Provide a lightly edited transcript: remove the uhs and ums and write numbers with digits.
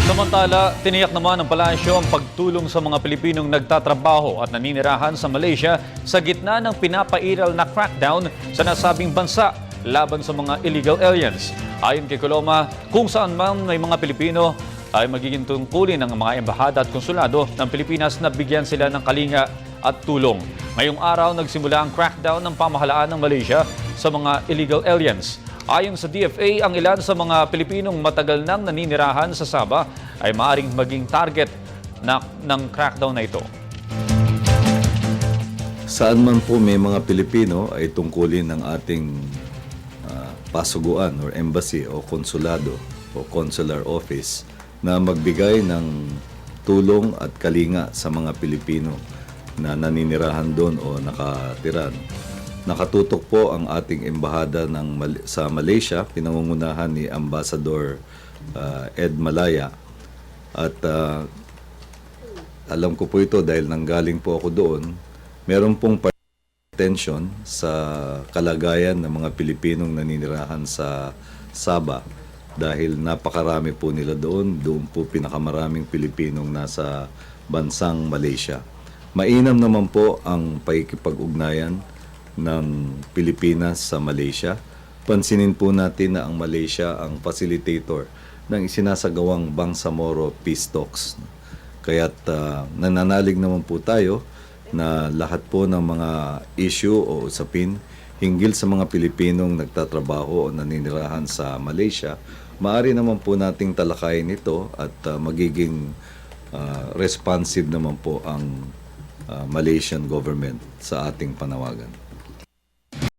Samantala, tiniyak naman ng palasyo ang pagtulong sa mga Pilipinong nagtatrabaho at naninirahan sa Malaysia sa gitna ng pinapairal na crackdown sa nasabing bansa laban sa mga illegal aliens. Ayon kay Coloma, kung saan man may mga Pilipino ay magiging tungkulin ng mga embahada at konsulado ng Pilipinas na bigyan sila ng kalinga at tulong. Ngayong araw, nagsimula ang crackdown ng pamahalaan ng Malaysia sa mga illegal aliens. Ayon sa DFA, ang ilan sa mga Pilipinong matagal nang naninirahan sa Sabah ay maaaring maging target ng crackdown na ito. Saan man po may mga Pilipino ay tungkulin ng ating pasuguan or embassy o konsulado o consular office na magbigay ng tulong at kalinga sa mga Pilipino na naninirahan doon o nakatiran. Nakatutok po ang ating embahada sa Malaysia, pinangungunahan ni Ambassador Ed Malaya. At alam ko po ito dahil nanggaling po ako doon, meron pong attention sa kalagayan ng mga Pilipinong naninirahan sa Sabah dahil napakarami po nila doon po pinakamaraming Pilipinong nasa bansang Malaysia. Mainam naman po ang pakikipag-ugnayan ng Pilipinas sa Malaysia. Pansinin po natin na ang Malaysia ang facilitator ng isinasagawang Bangsamoro Peace Talks. Kaya't nananalig naman po tayo na lahat po ng mga issue o usapin hinggil sa mga Pilipinong nagtatrabaho o naninirahan sa Malaysia, maaari naman po nating talakayin ito at magiging responsive naman po ang Malaysian government sa ating panawagan.